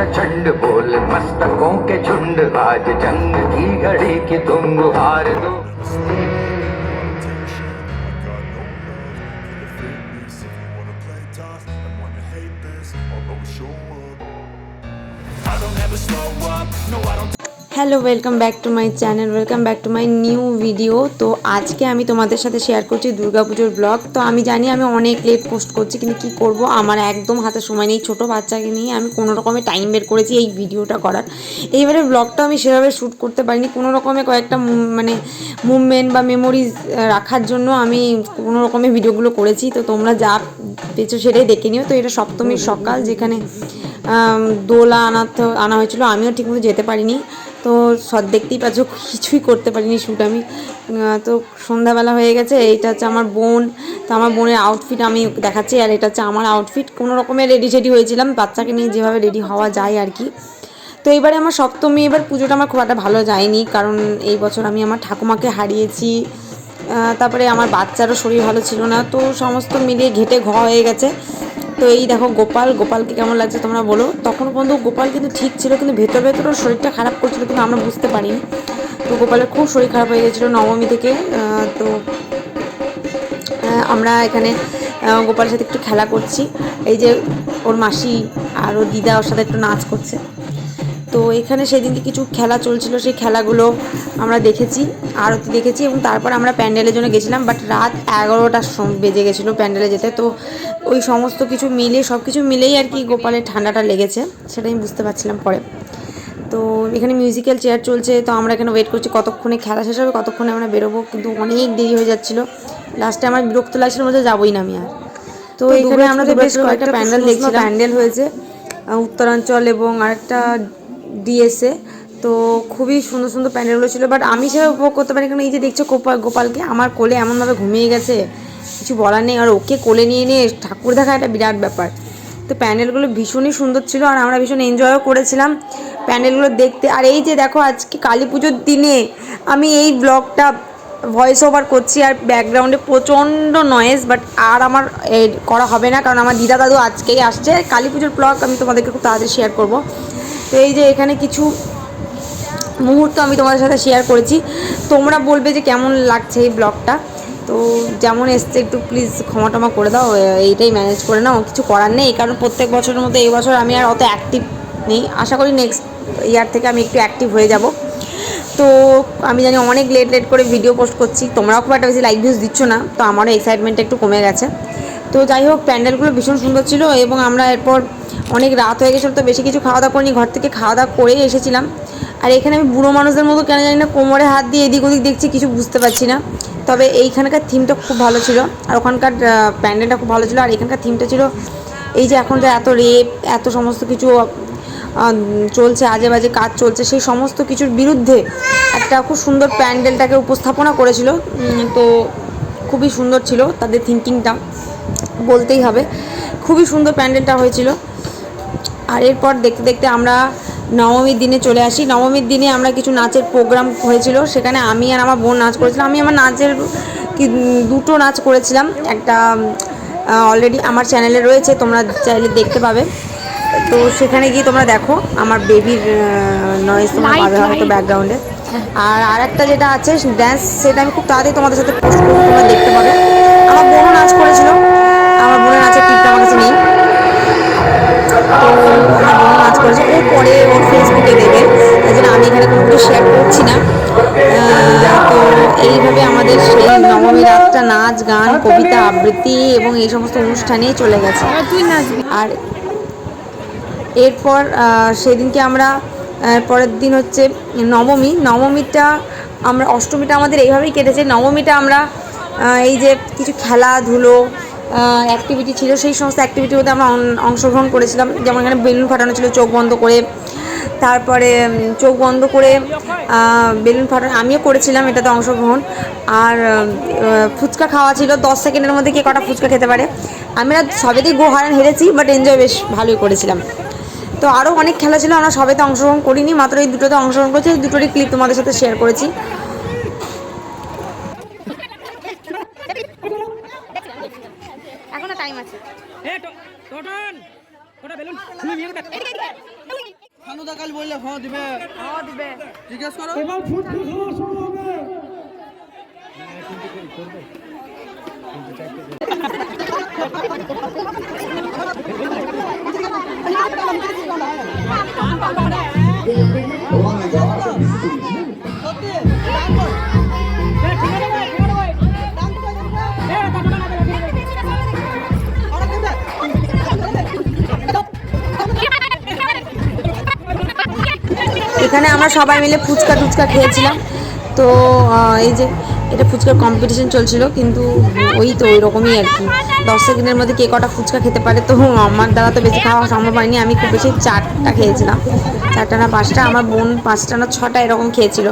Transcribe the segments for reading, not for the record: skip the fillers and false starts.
प्रचंड बोल मस्तकों के झुंड आज जंग की घड़ी की तुम हार दो hello, welcome back to my channel, welcome back to my new video. তো আজকে আমি তোমাদের সাথে শেয়ার করছি দুর্গাপুজোর ব্লগ। তো আমি জানি আমি অনেক লেট পোস্ট করছি, কিন্তু কী করব, আমার একদম হাতে সময় নেই। ছোটো বাচ্চাকে নিয়ে আমি কোনো রকমে টাইম বের করেছি এই ভিডিওটা করার। এইবারে ব্লগটা আমি সেভাবে শ্যুট করতে পারিনি, কোনো রকমে কয়েকটা মানে মুভমেন্ট বা মেমোরিজ রাখার জন্য আমি কোনো রকমের ভিডিওগুলো করেছি। তো তোমরা যা পেয়েছো সেটাই দেখে নিও। তো এটা সপ্তমীর সকাল, যেখানে দোলা আনা হয়েছিল, আমিও ঠিকমতো যেতে পারিনি। তো সব দেখতেই পাচ্ছ, কিছুই করতে পারিনি শ্যুট আমি। তো সন্ধ্যাবেলা হয়ে গেছে। এইটা হচ্ছে আমার বোন, তো আমার বোনের আউটফিট আমি দেখাচ্ছি, আর এটা হচ্ছে আমার আউটফিট। কোনো রকমের রেডি হয়েছিলাম, বাচ্চাকে নিয়ে যেভাবে রেডি হওয়া যায় আর কি। তো এবারে আমার সপ্তমী, এবার পুজোটা আমার খুব একটা ভালো যায়নি, কারণ এই বছর আমি আমার ঠাকুমাকে হারিয়েছি। তারপরে আমার বাচ্চারও শরীর ভালো ছিল না, তো সমস্ত মিলিয়ে ঘেটে হয়ে গেছে। তো এই দেখো গোপালকে কেমন লাগছে তোমরা বলো। তখন পর্যন্ত গোপাল কিন্তু ঠিক ছিল, কিন্তু ভেতর ওর শরীরটা খারাপ করছিল, কিন্তু আমরা বুঝতে পারিনি। তো গোপালের খুব শরীর খারাপ হয়ে গেছিলো নবমী থেকে। তো আমরা এখানে গোপালের সাথে একটু খেলা করছি। এই যে ওর মাসি আর ওর দিদা ওর সাথে একটু নাচ করছে। তো এখানে সেদিনকে কিছু খেলা চলছিল, সেই খেলাগুলো আমরা দেখেছি, আরতি দেখেছি, এবং তারপর আমরা প্যান্ডেলের জন্য গেছিলাম। বাট রাত 11টা বেজে গেছিলো প্যান্ডেলে যেতে। তো ওই সমস্ত কিছু মিলে, সব কিছু মিলেই আর কি গোপালের ঠান্ডাটা লেগেছে, সেটা আমি বুঝতে পারছিলাম পরে। তো এখানে মিউজিক্যাল চেয়ার চলছে, তো আমরা এখানে ওয়েট করছি কতক্ষণে খেলা শেষ হবে, কতক্ষণে আমরা বেরোবো, কিন্তু অনেক দেরি হয়ে যাচ্ছিলো। লাস্টে আমার বিরক্ত লাগছিল, মধ্যে যাবোই না আমি আর। তো এখানে আমরা বেশ কয়েকটা প্যান্ডেল দেখছিলাম। প্যান্ডেল হয়েছে উত্তরাঞ্চল এবং আরেকটা ডিএসএ। তো খুবই সুন্দর সুন্দর প্যান্ডেলগুলো ছিল, বাট আমি সেভাবে উপভোগ করতে পারি। কারণ এই যে দেখছো গোপালকে আমার কোলে এমনভাবে ঘুমিয়ে গেছে, কিছু বলার নেই। আর ওকে কোলে নিয়ে ঠাকুর দেখা একটা বিরাট ব্যাপার। তো প্যান্ডেলগুলো ভীষণই সুন্দর ছিল, আর আমরা ভীষণ এনজয়ও করেছিলাম প্যান্ডেলগুলো দেখতে। আর এই যে দেখো, আজকে কালী পুজোর দিনে আমি এই ব্লগটা ভয়েস ওভার করছি, আর ব্যাকগ্রাউন্ডে প্রচণ্ড নয়েজ, বাট আর আমার করা হবে না, কারণ আমার দিদা দাদু আজকেই আসছে। কালী পুজোর ব্লগ আমি তোমাদেরকে খুব তাড়াতাড়ি শেয়ার করবো। তো এই যে এখানে কিছু মুহূর্ত আমি তোমাদের সাথে শেয়ার করেছি, তোমরা বলবে যে কেমন লাগছে এই ব্লগটা। তো যেমন এসছে একটু প্লিজ ক্ষমা করে দাও, এইটাই ম্যানেজ করে নাও, কিছু করার নেই। কারণ প্রত্যেক বছরের মতো এই বছর আমি আর অত অ্যাক্টিভ নেই। আশা করি নেক্সট ইয়ার থেকে আমি একটু অ্যাক্টিভ হয়ে যাব। তো আমি জানি অনেক লেট করে ভিডিও পোস্ট করছি, তোমরাও খুব একটা বেশি লাইক ভিউজ দিচ্ছ না, তো আমারও এক্সাইটমেন্টটা একটু কমে গেছে। তো যাই হোক, প্যান্ডেলগুলো ভীষণ সুন্দর ছিল, এবং আমরা এরপর অনেক রাত হয়ে গেছিলো, তো বেশি কিছু খাওয়া দাওয়া করিনি, ঘর থেকে খাওয়া দাওয়া করেই এসেছিলাম। আর এখানে আমি বুড়ো মানুষদের মতো কেন জানি না কোমরে হাত দিয়ে এদিক ওদিক দেখছি, কিছু বুঝতে পারছি না। তবে এইখানকার থিমটা খুব ভালো ছিল, আর ওখানকার প্যান্ডেলটা খুব ভালো ছিল। আর এখানকার থিমটা ছিল এই যে এখন যে এত রেপ, এত সমস্ত কিছু চলছে, আজে বাজে কাজ চলছে, সেই সমস্ত কিছুর বিরুদ্ধে একটা খুব সুন্দর প্যান্ডেলটাকে উপস্থাপনা করেছিল। তো খুবই সুন্দর ছিল তাদের থিঙ্কিংটা, বলতেই হবে। খুবই সুন্দর প্যান্ডেলটা হয়েছিল। আর এরপর দেখতে দেখতে আমরা নবমীর দিনে চলে আসি। নবমীর দিনে আমরা কিছু নাচের প্রোগ্রাম হয়েছিল, সেখানে আমি আর আমার বোন নাচ করেছিলাম। আমি আমার নাচের দুটো নাচ করেছিলাম, একটা অলরেডি আমার চ্যানেলে রয়েছে, তোমরা চাইলে দেখতে পাবে। তো সেখানে গিয়ে তোমরা দেখো আমার বেবির নয়েজ তোমরা পাবে হয়তো ব্যাকগ্রাউন্ডে। আর একটা যেটা আছে ড্যান্স, সেটা আমি খুব তাড়াতাড়ি তোমাদের সাথে পোস্ট করবো, তোমরা দেখতে পাবে। আমার বোনও নাচ করেছিল, আমার বোনের নাচের ক্লিপটা আমার কাছে নেই। তো আমার বোনও নাচ করেছে, ও পরে ওর ফেসবুকে দেবে, তাই জন্য আমি এখানে কোনো কিছু শেয়ার করছি না। তো এইভাবে আমাদের সেই নবমী রাতটা নাচ গান কবিতা আবৃত্তি এবং এই সমস্ত অনুষ্ঠানেই চলে গেছে। আর এরপর সেদিনকে আমরা পরের দিন হচ্ছে নবমীটা আমরা, অষ্টমীটা আমাদের এইভাবেই কেটেছে। নবমীটা আমরা এই যে কিছু খেলাধুলো অ্যাক্টিভিটি ছিল, সেই সমস্ত অ্যাক্টিভিটির মধ্যে আমরা অংশগ্রহণ করেছিলাম। যেমন এখানে বেলুন ফাটানো ছিল চোখ বন্ধ করে, তারপরে চোখ বন্ধ করে বেলুন ফাটানো আমিও করেছিলাম এটাতে অংশগ্রহণ। আর ফুচকা খাওয়া ছিল, 10 সেকেন্ডের মধ্যে কে কটা ফুচকা খেতে পারে। আমরা সবেতেই হেরেছি, বাট এনজয় বেশ ভালোই করেছিলাম। তো আরও অনেক খেলা ছিল, আমরা সবেতে অংশগ্রহণ করিনি, মাত্র এই দুটোতে অংশগ্রহণ করেছি। এই দুটোরই ক্লিপ তোমাদের সাথে শেয়ার করেছি। এখনো টাইম আছে। কাল বললে হ্যাঁ দিবে জিজ্ঞেস করো। এবার ফুটবল খেলা শুরু হবে। এখানে আমরা সবাই মিলে ফুচকা টুচকা খেয়েছিলাম। তো এই যে এটা ফুচকার কম্পিটিশন চলছিল, কিন্তু ওই তো ওই রকমই আর কি, 10 সেকেন্ডের মধ্যে কে কটা ফুচকা খেতে পারে। তো আমার দ্বারা তো বেশি খাওয়া সম্ভব হয়নি, আমি খুব বেশি 4টা খেয়েছিলাম, 4টা না 5টা, আমার বোন 5টা না 6টা এরকম খেয়েছিল।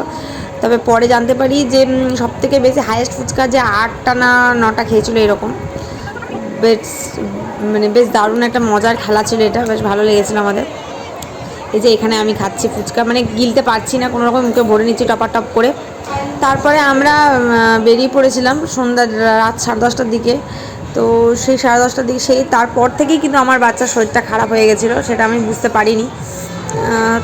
তবে পরে জানতে পারি যে সবথেকে বেশি হাইয়েস্ট ফুচকা যে 8টা না 9টা খেয়েছিল এরকম। বেশ বেশ দারুণ একটা মজার খেলা ছিল এটা, বেশ ভালো লেগেছিলো আমাদের। এই যে এখানে আমি খাচ্ছি ফুচকা, গিলতে পারছি না, কোনো রকম মুখে ভরে নিচ্ছি টপার টপ করে। তারপরে আমরা বেরিয়ে পড়েছিলাম সন্ধ্যা রাত 10:30টার দিকে। তো সেই 10:30টার দিকে তারপর থেকেই কিন্তু আমার বাচ্চার শরীরটা খারাপ হয়ে গেছিলো, সেটা আমি বুঝতে পারিনি।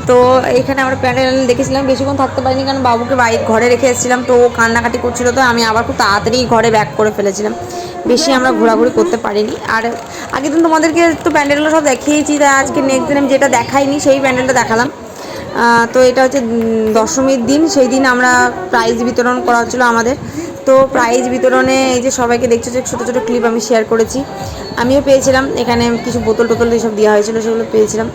তো এখানে আমরা প্যান্ডেল দেখেছিলাম, বেশিক্ষণ থাকতে পারিনি, কারণ বাবুকে ঘরে রেখে এসেছিলাম, তো ও কান্নাকাটি করছিলো, তো আমি আবার খুব তাড়াতাড়ি ঘরে ব্যাক করে ফেলেছিলাম, বেশি আমরা ঘোরাঘুরি করতে পারিনি। আর আগের দিন তোমাদেরকে তো প্যান্ডেলগুলো সব দেখিয়েছি, তাই আজকে নেক্সট দিন আমি যেটা দেখাইনি সেই প্যান্ডেলটা দেখালাম। তো এটা হচ্ছে দশমীর দিন, সেই দিন আমরা প্রাইজ বিতরণ করা হচ্ছিলো আমাদের। তো প্রাইজ বিতরণে এই যে সবাইকে দেখছো যে ছোটো ছোটো ক্লিপ আমি শেয়ার করেছি, আমিও পেয়েছিলাম। এখানে কিছু বোতল টোতল এইসব দেওয়া হয়েছিলো, সেগুলো পেয়েছিলাম।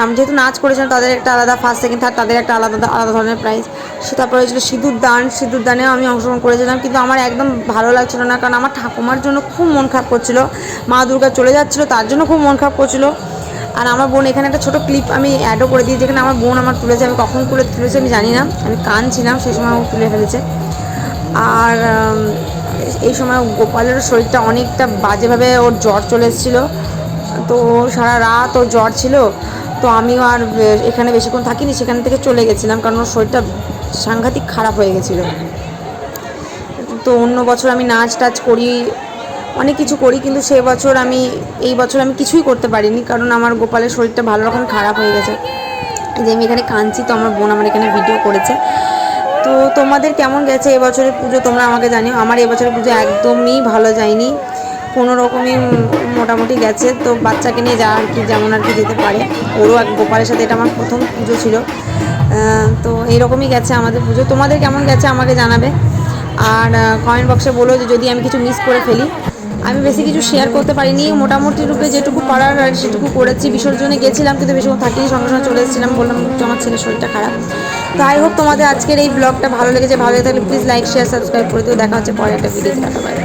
আমি যেহেতু নাচ করেছিলাম, তাদের একটা আলাদা, ফার্স্ট সেকেন্ড থার্ড তাদের একটা আলাদা আলাদা ধরনের প্রাইজ। তারপরে হয়েছিলো সিঁদুরদানেও আমি অংশগ্রহণ করেছিলাম, কিন্তু আমার একদম ভালো লাগছিলো না, কারণ আমার ঠাকুমার জন্য খুব মন খারাপ করছিলো, মা দুর্গা চলে যাচ্ছিলো তার জন্য খুব মন খারাপ করছিলো। আর আমার বোন, এখানে একটা ছোটো ক্লিপ আমি অ্যাডও করে দিই, যেখানে আমার বোন আমার তুলেছে, আমি কখন তুলেছে আমি জানি না, আমি কাঁদছিলাম সেই সময় ও তুলে ফেলেছে। আর এই সময় গোপালের শরীরটা অনেকটা বাজেভাবে, ওর জ্বর চলে এসেছিলো, তো সারা রাত ওর জ্বর ছিল। তো আমিও আর এখানে বেশিক্ষণ থাকিনি, সেখান থেকে চলে গেছিলাম, কারণ ওর শরীরটা সাংঘাতিক খারাপ হয়ে গেছিলো। তো অন্য বছর আমি নাচ টাচ করি, অনেক কিছু করি, কিন্তু এই বছর আমি কিছুই করতে পারিনি, কারণ আমার গোপালের শরীরটা ভালো রকম খারাপ হয়ে গেছে। যে আমি এখানে কাঁদছি, তো আমার বোন আমার এখানে ভিডিও করেছে। তো তোমাদের কেমন গেছে এবছরের পুজো তোমরা আমাকে জানিও। আমার এবছরের পুজো একদমই ভালো যায়নি, কোনো রকমই মোটামুটি গেছে। তো বাচ্চাকে নিয়ে যা আর কি, যেমন আর কি যেতে পারে, ওরও এক গোপালের সাথে এটা আমার প্রথম পুজো ছিল। তো এইরকমই গেছে আমাদের পুজো। তোমাদের কেমন গেছে আমাকে জানাবে, আর কমেন্ট বক্সে বলো যে যদি আমি কিছু মিস করে ফেলি। আমি বেশি কিছু শেয়ার করতে পারিনি, মোটামুটি রূপে যেটুকু পারার সেটুকু করেছি। বিসর্জনে গেছিলাম, কিন্তু বেশিক্ষণ থাকিনি, সঙ্গে সঙ্গে চলে এসেছিলাম, বললাম আমার ছেলের শরীরটা খারাপ। তো আই হোপ তোমাদের আজকের এই ব্লগটা ভালো লেগেছে, ভালো লেগে থাকলে প্লিজ লাইক শেয়ার সাবস্ক্রাইব করে দিও। দেখা হচ্ছে পরে একটা ভিডিওতে, দেখা পাবে।